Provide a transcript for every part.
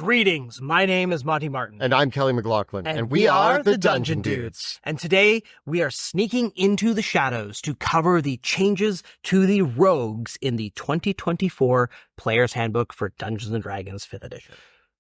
Greetings, my name is Monty Martin. And I'm Kelly McLaughlin. And we are the Dungeon Dudes. And today we are sneaking into the shadows to cover the changes to the rogues in the 2024 Player's Handbook for Dungeons & Dragons 5th edition.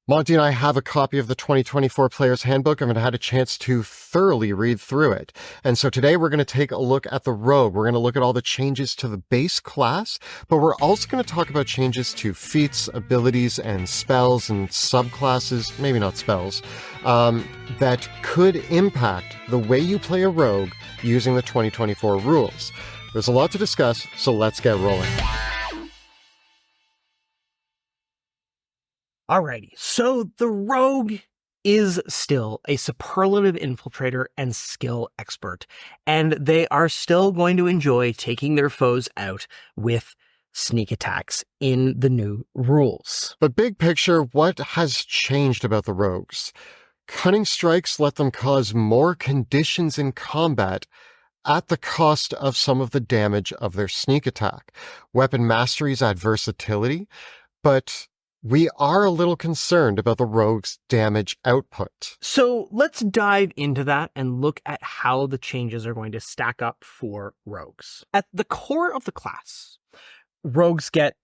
Monty and I have a copy of the 2024 Player's Handbook. I haven't had a chance to thoroughly read through it. And so today we're going to take a look at the rogue. We're going to look at all the changes to the base class, but we're also going to talk about changes to feats, abilities, and spells and subclasses, maybe not spells, that could impact the way you play a rogue using the 2024 rules. There's a lot to discuss, so let's get rolling. Alrighty, so the rogue is still a superlative infiltrator and skill expert, and they are still going to enjoy taking their foes out with sneak attacks in the new rules. But big picture, what has changed about the rogues? Cunning strikes let them cause more conditions in combat at the cost of some of the damage of their sneak attack. Weapon masteries add versatility, but we are a little concerned about the rogue's damage output. So let's dive into that and look at how the changes are going to stack up for rogues. At the core of the class, rogues get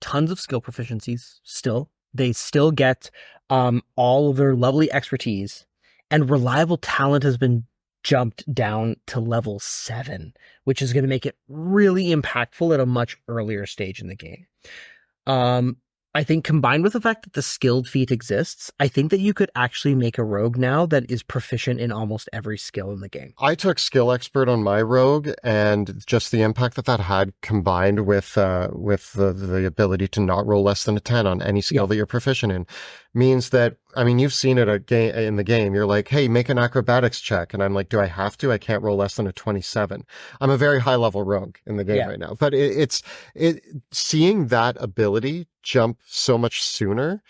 tons of skill proficiencies still. They still get all of their lovely expertise, and reliable talent has been jumped down to level 7, which is going to make it really impactful at a much earlier stage in the game. I think combined with the fact that the skilled feat exists, I think that you could actually make a rogue now that is proficient in almost every skill in the game. I took skill expert on my rogue, and just the impact that had combined with the ability to not roll less than a 10 on any skill that you're proficient in means that, I mean, you've seen it in the game. You're like, hey, make an acrobatics check. And I'm like, do I have to? I can't roll less than a 27. I'm a very high level rogue in the game right now. But it's seeing that ability jump so much sooner,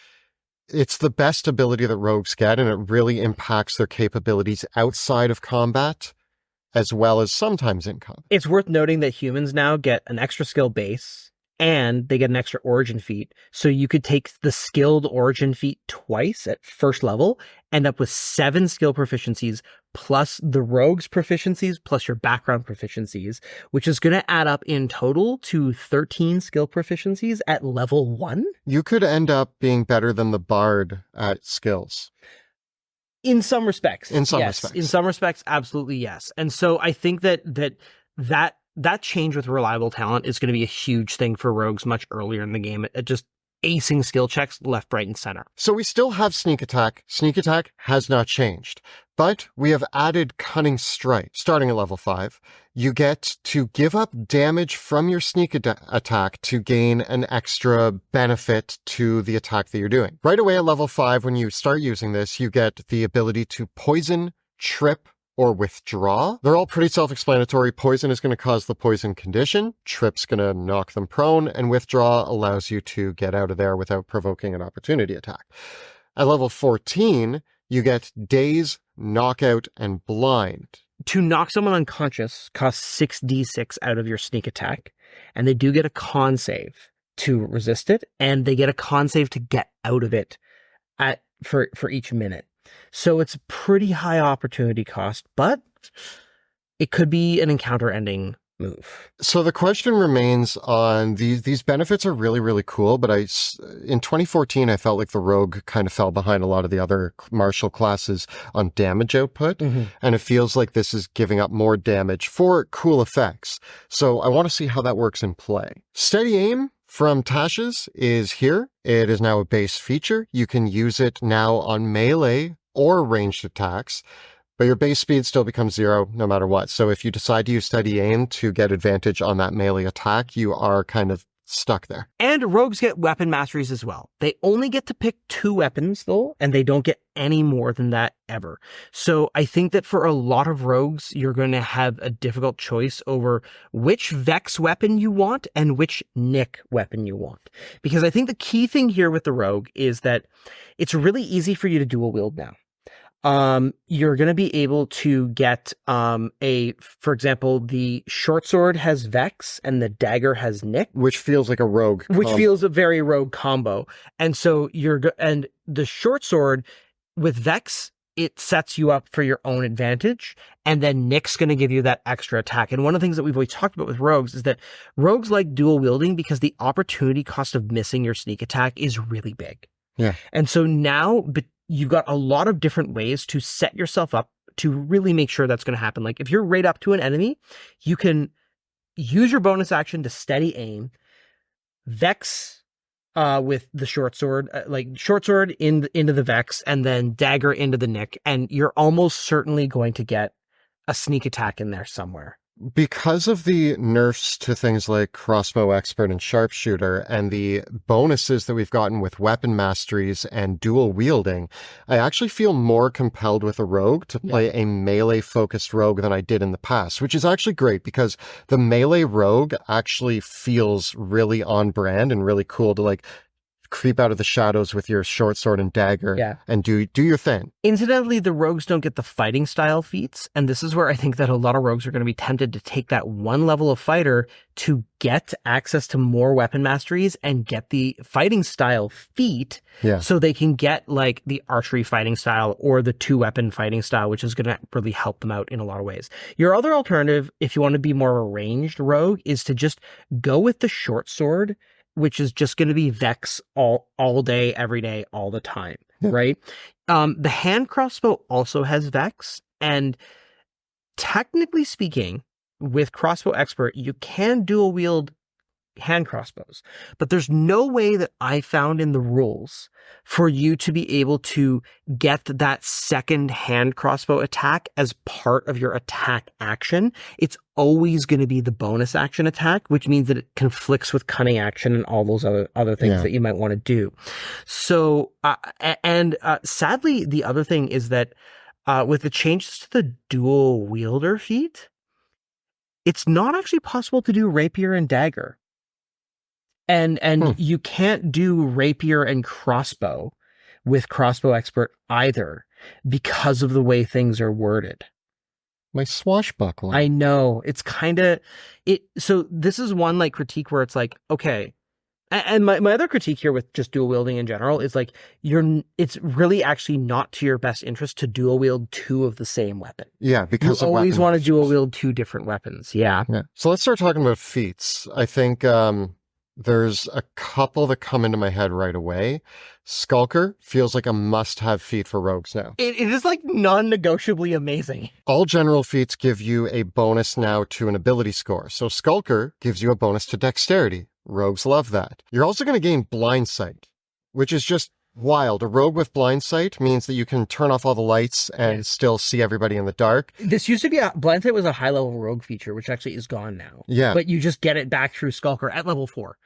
it's the best ability that rogues get, and it really impacts their capabilities outside of combat as well as sometimes in combat. It's worth noting that humans now get an extra skill base and they get an extra origin feat. So you could take the skilled origin feat twice at first level, end up with 7 skill proficiencies plus the rogue's proficiencies plus your background proficiencies, which is going to add up in total to 13 skill proficiencies at level 1. You could end up being better than the bard at skills. In some respects. In some respects. In some respects, absolutely yes. And so I think that change with reliable talent is going to be a huge thing for rogues much earlier in the game at just acing skill checks left, right, and center. So we still have sneak attack. Sneak attack has not changed, but we have added cunning strike. Starting at level 5, you get to give up damage from your sneak attack to gain an extra benefit to the attack that you're doing. Right away at level 5, when you start using this, you get the ability to poison, trip, or withdraw. They're all pretty self-explanatory. Poison is going to cause the poison condition. Trip's going to knock them prone, and withdraw allows you to get out of there without provoking an opportunity attack. At level 14, you get daze, knockout, and blind. To knock someone unconscious costs 6d6 out of your sneak attack, and they do get a con save to resist it, and they get a con save to get out of it for each minute. So it's a pretty high opportunity cost, but it could be an encounter-ending move. So the question remains on these benefits are really, really cool, but in 2014, I felt like the rogue kind of fell behind a lot of the other martial classes on damage output, and it feels like this is giving up more damage for cool effects. So I want to see how that works in play. Steady aim from Tasha's is here. It is now a base feature. You can use it now on melee or ranged attacks, but your base speed still becomes 0 no matter what. So if you decide to use steady aim to get advantage on that melee attack, you are kind of stuck there. And rogues get weapon masteries as well. They only get to pick 2 weapons though, and they don't get any more than that ever. So I think that for a lot of rogues, you're going to have a difficult choice over which Vex weapon you want and which Nick weapon you want. Because I think the key thing here with the rogue is that it's really easy for you to dual wield now. You're going to be able to get, for example, the short sword has Vex and the dagger has Nick. Which feels like a rogue. Which feels a very rogue combo. And so the short sword with Vex, it sets you up for your own advantage, and then Nick's going to give you that extra attack. And one of the things that we've always talked about with rogues is that rogues like dual wielding because the opportunity cost of missing your sneak attack is really big. Yeah. And so now you've got a lot of different ways to set yourself up to really make sure that's going to happen. Like if you're right up to an enemy, you can use your bonus action to steady aim, Vex with the short sword, like short sword into the Vex, and then dagger into the Nick, and you're almost certainly going to get a sneak attack in there somewhere. Because of the nerfs to things like crossbow expert and sharpshooter and the bonuses that we've gotten with weapon masteries and dual wielding, I actually feel more compelled with a rogue to play a melee focused rogue than I did in the past, which is actually great because the melee rogue actually feels really on brand and really cool to like creep out of the shadows with your short sword and dagger and do your thing. Incidentally, the rogues don't get the fighting style feats, and this is where I think that a lot of rogues are going to be tempted to take that one level of fighter to get access to more weapon masteries and get the fighting style feat so they can get like the archery fighting style or the 2-weapon fighting style, which is going to really help them out in a lot of ways. Your other alternative, if you want to be more of a ranged rogue, is to just go with the short sword, which is just going to be Vex all day, every day, all the time, right? The hand crossbow also has Vex, and technically speaking, with crossbow expert, you can dual wield hand crossbows, but there's no way that I found in the rules for you to be able to get that second hand crossbow attack as part of your attack action. It's always going to be the bonus action attack, which means that it conflicts with cunning action and all those other things that you might want to do. So, sadly, the other thing is that with the changes to the dual wielder feat, it's not actually possible to do rapier and dagger. And you can't do rapier and crossbow with crossbow expert either because of the way things are worded. My swashbuckler. I know. It's kind of it. So this is one like critique where it's like, okay. And my other critique here with just dual wielding in general is like it's really actually not to your best interest to dual wield 2 of the same weapon. Yeah, because you always want to dual wield 2 different weapons. Yeah. So let's start talking about feats. I think there's a couple that come into my head right away. Skulker feels like a must-have feat for rogues now. It is like non-negotiably amazing. All general feats give you a bonus now to an ability score. So Skulker gives you a bonus to dexterity. Rogues love that. You're also going to gain blind sight, which is just wild. A rogue with blind sight means that you can turn off all the lights and still see everybody in the dark. This used to be blind sight was a high level rogue feature, which actually is gone now. Yeah. But you just get it back through Skulker at level 4.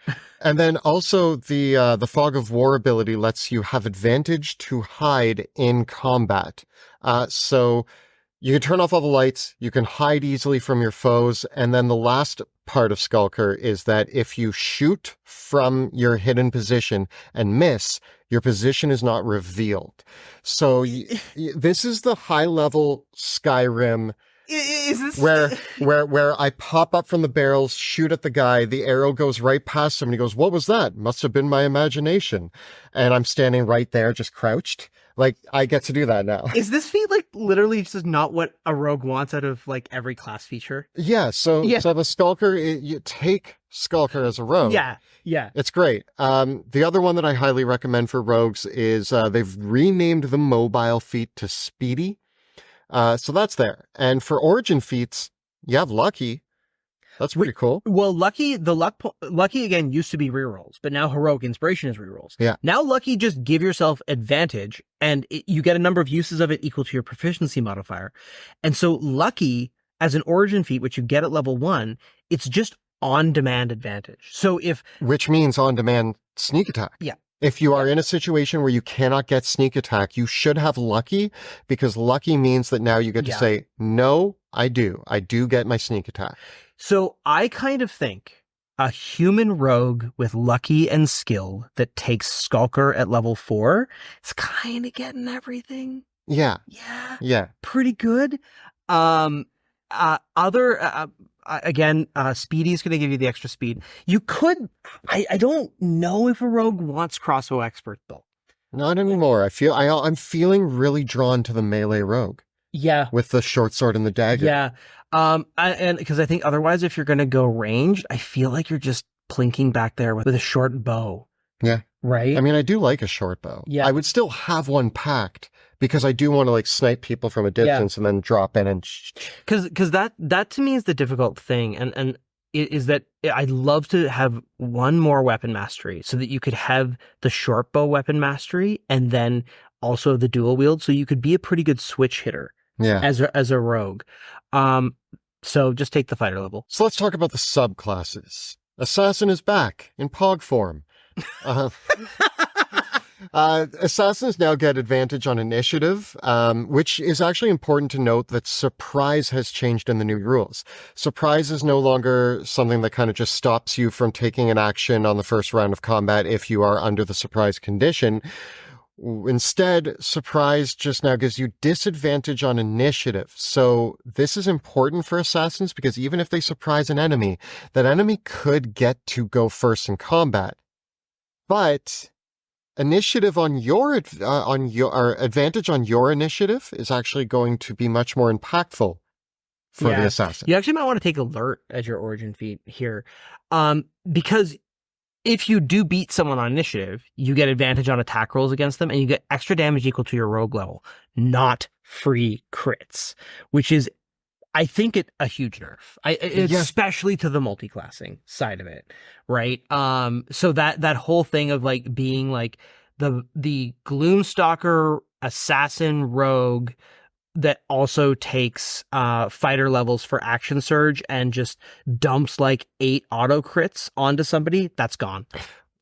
And then also the Fog of War ability lets you have advantage to hide in combat. So you can turn off all the lights, you can hide easily from your foes, and then the last part of Skulker is that if you shoot from your hidden position and miss, your position is not revealed. So this is the high-level Skyrim Is this where I pop up from the barrels, shoot at the guy, the arrow goes right past him, and he goes, "What was that? Must have been my imagination." And I'm standing right there, just crouched. Like, I get to do that now. Is this feat like literally just not what a rogue wants out of like every class feature? Yeah. So the Skulker, you take Skulker as a rogue. Yeah. It's great. The other one that I highly recommend for rogues is they've renamed the mobile feat to Speedy. So that's there. And for origin feats, you have Lucky. That's pretty cool. Well, Lucky again used to be rerolls, but now Heroic Inspiration is rerolls. Yeah. Now Lucky just give yourself advantage, and you get a number of uses of it equal to your proficiency modifier. And so Lucky, as an origin feat, which you get at level 1, it's just on-demand advantage. So which means on-demand sneak attack. Yeah. If you are in a situation where you cannot get sneak attack, you should have Lucky, because Lucky means that now you get to say, no, I do get my sneak attack. So I kind of think a human rogue with Lucky and skill that takes Skulker at level 4 is kind of getting everything. Yeah. Pretty good. Speedy is going to give you the extra speed. You could, I don't know if a rogue wants crossbow expert though. Not anymore. I'm feeling really drawn to the melee rogue Yeah. with the short sword and the dagger. Yeah. And because I think otherwise, if you're going to go ranged, I feel like you're just plinking back there with a short bow. Yeah. Right? I mean, I do like a short bow. Yeah. I would still have one packed because I do want to like snipe people from a distance and then drop in and. Because that to me is the difficult thing, and it is that I'd love to have one more weapon mastery so that you could have the short bow weapon mastery and then also the dual wield, so you could be a pretty good switch hitter. Yeah. As a rogue. So just take the fighter level. So let's talk about the subclasses. Assassin is back in Pog form. Assassins now get advantage on initiative, which is actually important to note that surprise has changed in the new rules. Surprise is no longer something that kind of just stops you from taking an action on the first round of combat if you are under the surprise condition. Instead, surprise just now gives you disadvantage on initiative. So this is important for assassins because even if they surprise an enemy, that enemy could get to go first in combat. But initiative on your advantage on your initiative is actually going to be much more impactful for the assassin. You actually might want to take alert as your origin feat here, because if you do beat someone on initiative, you get advantage on attack rolls against them, and you get extra damage equal to your rogue level, not free crits, which is, I think, a huge nerf. Especially to the multi-classing side of it, right? So that whole thing of like being like the Gloomstalker assassin rogue that also takes fighter levels for action surge and just dumps like 8 auto crits onto somebody, that's gone.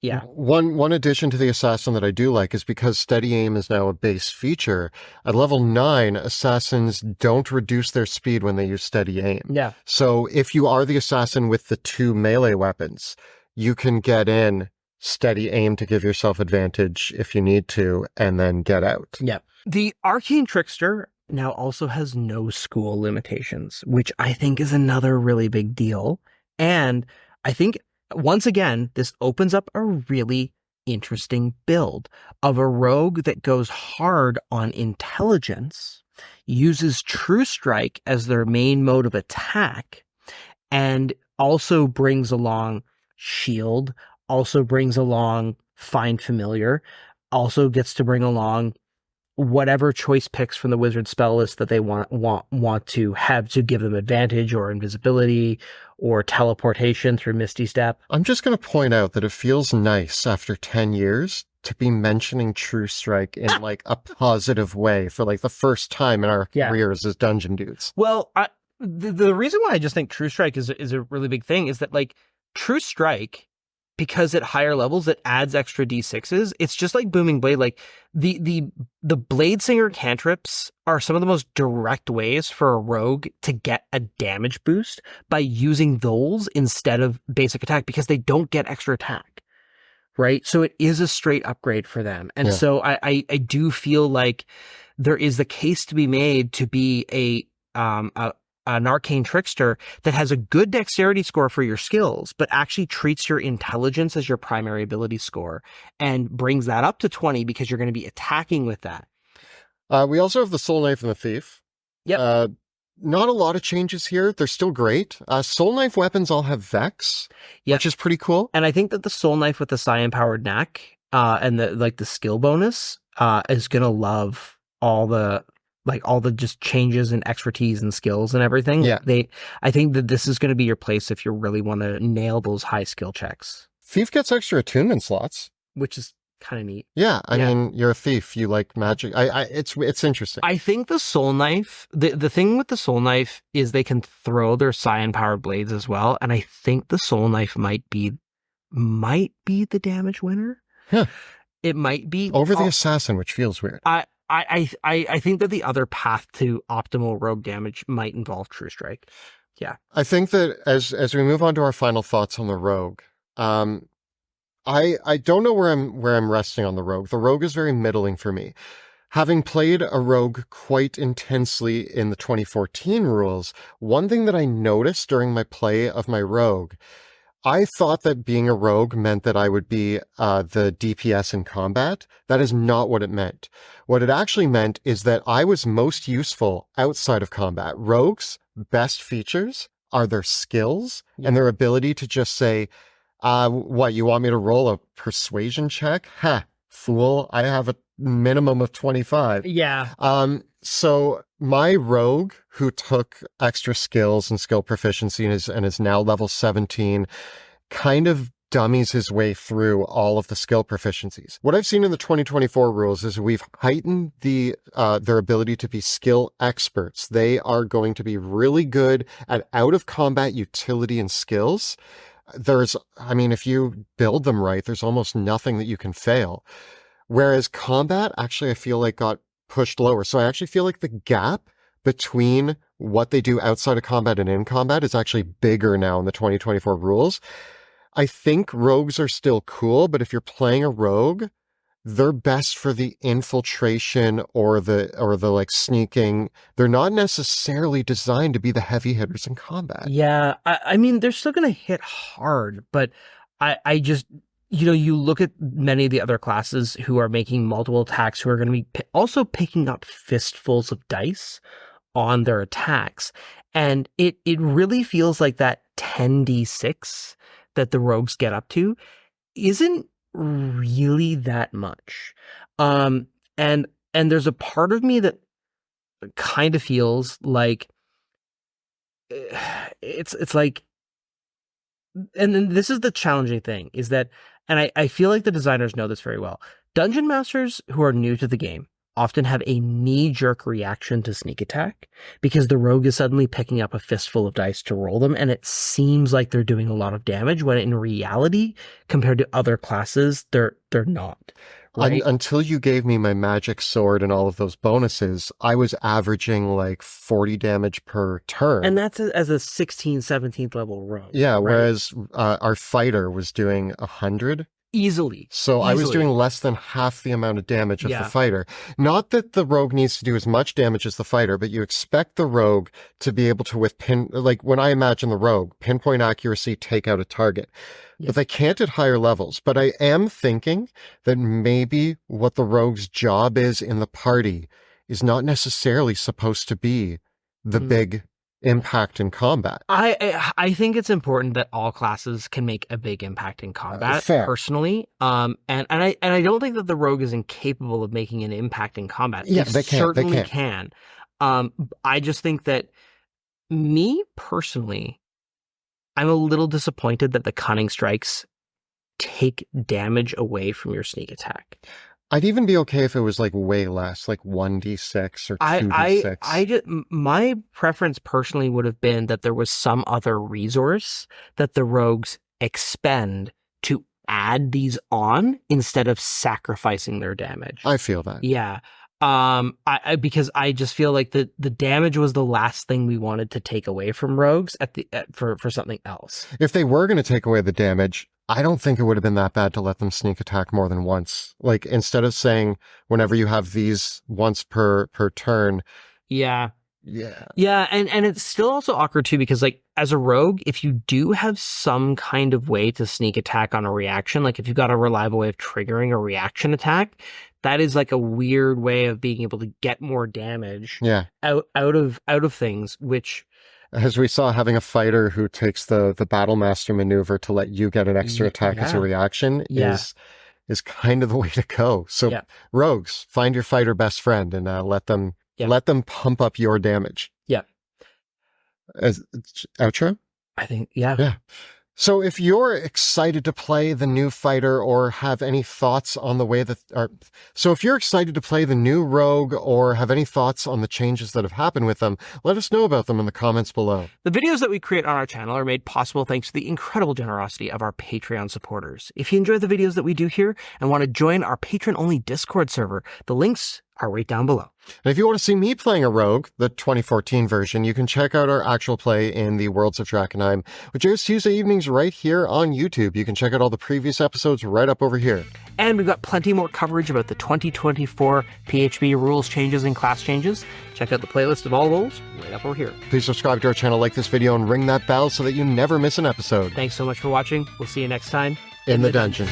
Yeah. One addition to the assassin that I do like is because steady aim is now a base feature. At level 9, assassins don't reduce their speed when they use steady aim. Yeah. So if you are the assassin with the 2 melee weapons, you can get in steady aim to give yourself advantage if you need to, and then get out. Yeah. The Arcane Trickster now also has no school limitations, which I think is another really big deal. And I think, once again, this opens up a really interesting build of a rogue that goes hard on intelligence, uses True Strike as their main mode of attack, and also brings along Shield, also brings along Find Familiar, also gets to bring along whatever choice picks from the wizard spell list that they want to have to give them advantage, or invisibility, or teleportation through Misty Step. I'm just going to point out that it feels nice after 10 years to be mentioning True Strike in like a positive way for like the first time in our careers as dungeon dudes. Well, the reason why I just think True Strike is a really big thing is that like True Strike, because at higher levels it adds extra d6s. It's just like Booming Blade. Like the Blade Singer cantrips are some of the most direct ways for a rogue to get a damage boost by using those instead of basic attack, because they don't get extra attack, right? So it is a straight upgrade for them. And so I do feel like there is the case to be made to be an Arcane Trickster that has a good dexterity score for your skills, but actually treats your intelligence as your primary ability score and brings that up to 20 because you're going to be attacking with that. We also have the Soul Knife and the Thief. Yep. Not a lot of changes here. They're still great. Soul Knife weapons all have Vex, which is pretty cool. And I think that the Soul Knife with the Psi-empowered knack and the skill bonus is going to love all the just changes in expertise and skills and everything. Yeah. I think that this is going to be your place if you really want to nail those high skill checks. Thief gets extra attunement slots, which is kind of neat. Yeah. I mean, you're a thief. You like magic. It's interesting. I think the Soul Knife, the thing with the Soul Knife is they can throw their Psi-empowered blades as well. And I think the Soul Knife might be the damage winner. Yeah. It might be over the assassin, which feels weird. I think that the other path to optimal rogue damage might involve True Strike. Yeah. I think that as we move on to our final thoughts on the rogue, I don't know where I'm resting on the rogue. The rogue is very middling for me. Having played a rogue quite intensely in the 2014 rules, one thing that I noticed during my play of my rogue, I thought that being a rogue meant that I would be the DPS in combat. That is not what it meant. What it actually meant is that I was most useful outside of combat. Rogues' best features are their skills and their ability to just say, what, you want me to roll a persuasion check? Ha, fool, I have a minimum of 25. Yeah. So my rogue, who took extra skills and skill proficiency and is now level 17, kind of dummies his way through all of the skill proficiencies. What I've seen in the 2024 rules is we've heightened their ability to be skill experts. They are going to be really good at out of combat utility and skills. If you build them right, there's almost nothing that you can fail. Whereas combat, actually, I feel like got pushed lower. So I actually feel like the gap between what they do outside of combat and in combat is actually bigger now in the 2024 rules. I think rogues are still cool, but if you're playing a rogue, they're best for the infiltration or the like sneaking. They're not necessarily designed to be the heavy hitters in combat. Yeah. I mean, they're still going to hit hard, but I just, you look at many of the other classes who are making multiple attacks, who are going to be also picking up fistfuls of dice on their attacks. And it really feels like that 10d6 that the rogues get up to isn't really that much. And there's a part of me that kind of feels like it's like, and then this is the challenging thing, is that, and I feel like the designers know this very well. Dungeon masters who are new to the game often have a knee-jerk reaction to sneak attack because the rogue is suddenly picking up a fistful of dice to roll them, and it seems like they're doing a lot of damage when in reality, compared to other classes, they're not. Right? Until you gave me my magic sword and all of those bonuses, I was averaging like 40 damage per turn. And that's as a 16th, 17th level rogue. Yeah, right? Whereas our fighter was doing 100. Easily. I was doing less than half the amount of damage of the fighter. Not that the rogue needs to do as much damage as the fighter, but you expect the rogue to be able to, like when I imagine the rogue, pinpoint accuracy, take out a target. But they can't at higher levels. But I am thinking that maybe what the rogue's job is in the party is not necessarily supposed to be the big impact in combat. I think it's important that all classes can make a big impact in combat. Fair. Personally, and I don't think that the rogue is incapable of making an impact in combat. Yeah, they certainly can. I just think that me personally, I'm a little disappointed that the cunning strikes take damage away from your sneak attack. I'd even be okay if it was like way less, like 1d6 or 2d6. My preference personally would have been that there was some other resource that the rogues expend to add these on instead of sacrificing their damage. I feel that. Yeah. Because I just feel like the damage was the last thing we wanted to take away from rogues for something else. If they were going to take away the damage, I don't think it would have been that bad to let them sneak attack more than once. Like instead of saying whenever you have these once per turn. Yeah. Yeah. Yeah, and it's still also awkward too because like as a rogue, if you do have some kind of way to sneak attack on a reaction, like if you've got a reliable way of triggering a reaction attack, that is like a weird way of being able to get more damage out of things, which, as we saw, having a fighter who takes the battle master maneuver to let you get an extra attack as a reaction is kind of the way to go. So rogues, find your fighter best friend and let them pump up your damage. Yeah. As outro? I think yeah. So if you're excited to play the new fighter or have any thoughts on the way if you're excited to play the new rogue or have any thoughts on the changes that have happened with them, let us know about them in the comments below. The videos that we create on our channel are made possible thanks to the incredible generosity of our Patreon supporters. If you enjoy the videos that we do here and want to join our patron-only Discord server, the links are right down below. And if you want to see me playing a rogue, the 2014 version, you can check out our actual play in the Worlds of Drakenheim, which airs Tuesday evenings right here on YouTube. You can check out all the previous episodes right up over here. And we've got plenty more coverage about the 2024 PHB rules changes and class changes. Check out the playlist of all those right up over here. Please subscribe to our channel, like this video, and ring that bell so that you never miss an episode. Thanks so much for watching. We'll see you next time in the dungeon.